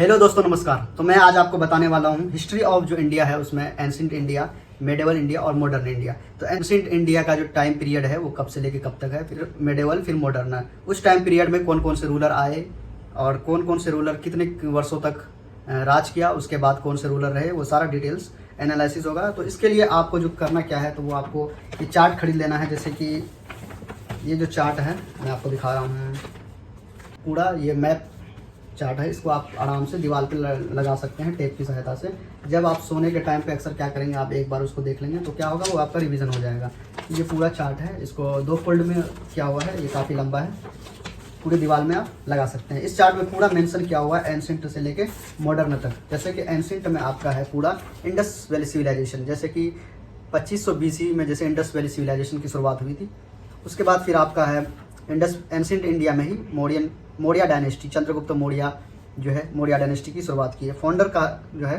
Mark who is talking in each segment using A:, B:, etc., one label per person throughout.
A: Hello दोस्तों, नमस्कार। तो मैं आज आपको बताने वाला हूँ हिस्ट्री ऑफ जो इंडिया है उसमें एंशिएंट इंडिया, मेडिवल इंडिया और मॉडर्न इंडिया। तो एंशिएंट इंडिया का जो टाइम पीरियड है वो कब से लेके कब तक है, फिर मेडिवल, फिर मॉडर्न। उस टाइम पीरियड में कौन कौन से रूलर आए और कौन कौन से रूलर कितने वर्षों तक राज किया, उसके बाद कौन से रूलर रहे, वो सारा डिटेल्स एनालिसिस होगा। तो इसके लिए आपको जो करना क्या है, तो वो आपको ये चार्ट खरीद लेना है। जैसे कि ये जो चार्ट है मैं आपको दिखा रहा हूँ, पूरा ये मैप चार्ट है। इसको आप आराम से दीवार पे लगा सकते हैं टेप की सहायता से। जब आप सोने के टाइम पे अक्सर क्या करेंगे, आप एक बार उसको देख लेंगे तो क्या होगा, वो आपका रिवीजन हो जाएगा। ये पूरा चार्ट है, इसको 2 फोल्ड में किया हुआ है, ये काफ़ी लंबा है, पूरी दीवार में आप लगा सकते हैं। इस चार्ट में पूरा मेंशन किया हुआ है एंशिएंट से लेके मॉडर्न तक। जैसे कि एंशिएंट में आपका है पूरा इंडस वैली सिविलाइजेशन, जैसे कि 2500 BC में जैसे इंडस वैली सिविलाइजेशन की शुरुआत हुई थी। उसके बाद फिर आपका है इंडस एंशिएंट इंडिया में ही मौर्य डायनेस्टी, चंद्रगुप्त मौर्य जो है मौर्य डायनेस्टी की शुरुआत की है। फाउंडर का जो है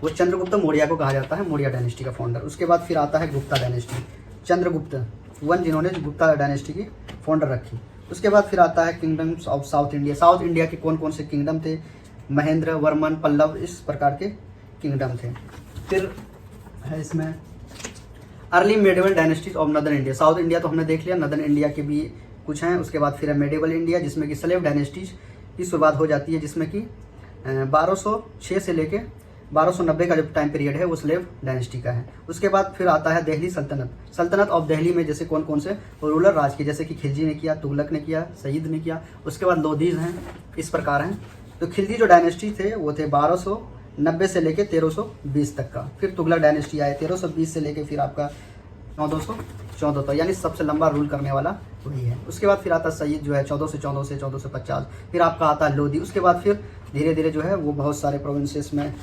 A: वो चंद्रगुप्त मौर्य को कहा जाता है, मौर्य डायनेस्टी का फाउंडर। उसके बाद फिर आता है गुप्ता डायनेस्टी, चंद्रगुप्त वन जिन्होंने गुप्ता डायनेस्टी की फाउंडर रखी। उसके बाद फिर आता है kingdoms of south India. South India के कौन कौन से किंगडम थे, महेंद्र, वर्मन, पल्लव, इस प्रकार के किंगडम थे। फिर है इसमें early medieval dynasties of northern India. South India तो हमने देख लिया, नदर्न इंडिया के भी कुछ हैं। उसके बाद फिर है मेडिवल इंडिया, जिसमें कि स्लेव डायनेस्टीज की शुरुआत हो जाती है, जिसमें कि 1206 से लेके 1290 का जो टाइम पीरियड है वो स्लेव डायनेस्टी का है। उसके बाद फिर आता है दिल्ली सल्तनत। सल्तनत ऑफ दिल्ली में जैसे कौन कौन से रूलर राज किए, जैसे कि खिलजी ने किया, तुगलक ने किया, सईद ने किया। उसके बाद लोधीज हैं, इस प्रकार हैं। तो खिलजी जो डायनेस्टी थे वो थे 1290 से लेके 1320 तक का। फिर तुगलक डायनेस्टी आए 1320 से लेके फिर आपका 1414 तक, यानी सबसे लंबा रूल करने वाला वही है। उसके बाद फिर आता है सईद जो है 1414 से 1450। फिर आपका आता है लोधी। उसके बाद फिर धीरे धीरे जो है वो बहुत सारे प्रोविंसेस में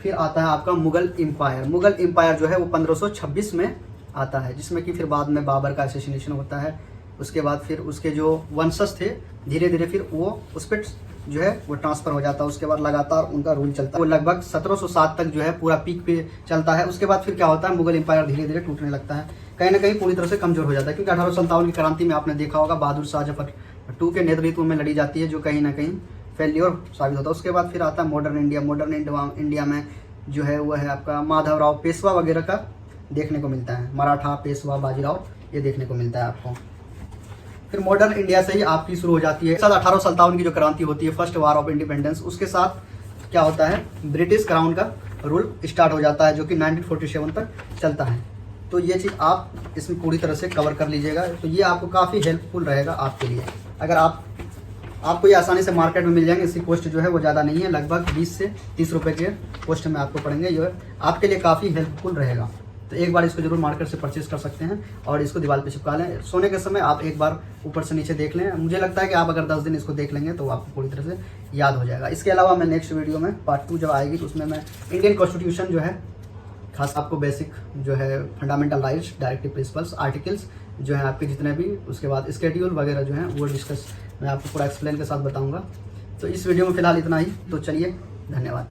A: फिर आता है आपका मुगल एम्पायर। मुगल एम्पायर जो है वो 1526 में आता है, जिसमें कि फिर बाद में बाबर का असैसिनेशन होता है। उसके बाद फिर उसके जो वंशज थे धीरे धीरे फिर वो उस पर जो है वो ट्रांसफर हो जाता है। उसके बाद लगातार उनका रूल चलता है, वो लगभग 1707 तक जो है पूरा पीक पे चलता है। उसके बाद फिर क्या होता है, मुगल एम्पायर धीरे धीरे टूटने लगता है, कहीं ना कहीं पूरी तरह से कमजोर हो जाता है। क्योंकि 1857 की क्रांति में आपने देखा होगा बहादुर शाह जफर टू के नेतृत्व में लड़ी जाती है, जो कहीं ना कहीं फेल्योर साबित होता है। उसके बाद फिर आता है मॉडर्न इंडिया। मॉडर्न इंडिया में जो है वो है आपका माधवराव, पेशवा वगैरह का देखने को मिलता है, मराठा, पेशवा, बाजीराव, ये देखने को मिलता है आपको। फिर मॉडर्न इंडिया से ही आपकी शुरू हो जाती है 1857 की जो क्रांति होती है, फर्स्ट वार ऑफ इंडिपेंडेंस। उसके साथ क्या होता है, ब्रिटिश क्राउन का रूल स्टार्ट हो जाता है, जो कि 1947 तक चलता है। तो ये चीज़ आप इसमें पूरी तरह से कवर कर लीजिएगा, तो ये आपको काफ़ी हेल्पफुल रहेगा आपके लिए। अगर आपको ये आसानी से मार्केट में मिल जाएंगे। इसकी कॉस्ट जो है वो ज़्यादा नहीं है, लगभग 20 से 30 रुपये के कॉस्ट में आपको पड़ेंगे। ये आपके लिए काफ़ी हेल्पफुल रहेगा। तो एक बार इसको जरूर मार्केट से परचेज कर सकते हैं और इसको दीवार पे चिपका लें। सोने के समय आप एक बार ऊपर से नीचे देख लें। मुझे लगता है कि आप अगर 10 दिन इसको देख लेंगे तो आपको पूरी तरह से याद हो जाएगा। इसके अलावा मैं नेक्स्ट वीडियो में पार्ट 2 जब आएगी तो उसमें मैं इंडियन कॉन्स्टिट्यूशन जो है, खास आपको बेसिक जो है fundamental rights, directive principles, articles जो हैं आपके जितने भी, उसके बाद स्केड्यूल वगैरह जो हैं वो डिस्कस मैं आपको पूरा एक्सप्लेन के साथ बताऊँगा। तो इस वीडियो में फिलहाल इतना ही। तो चलिए, धन्यवाद।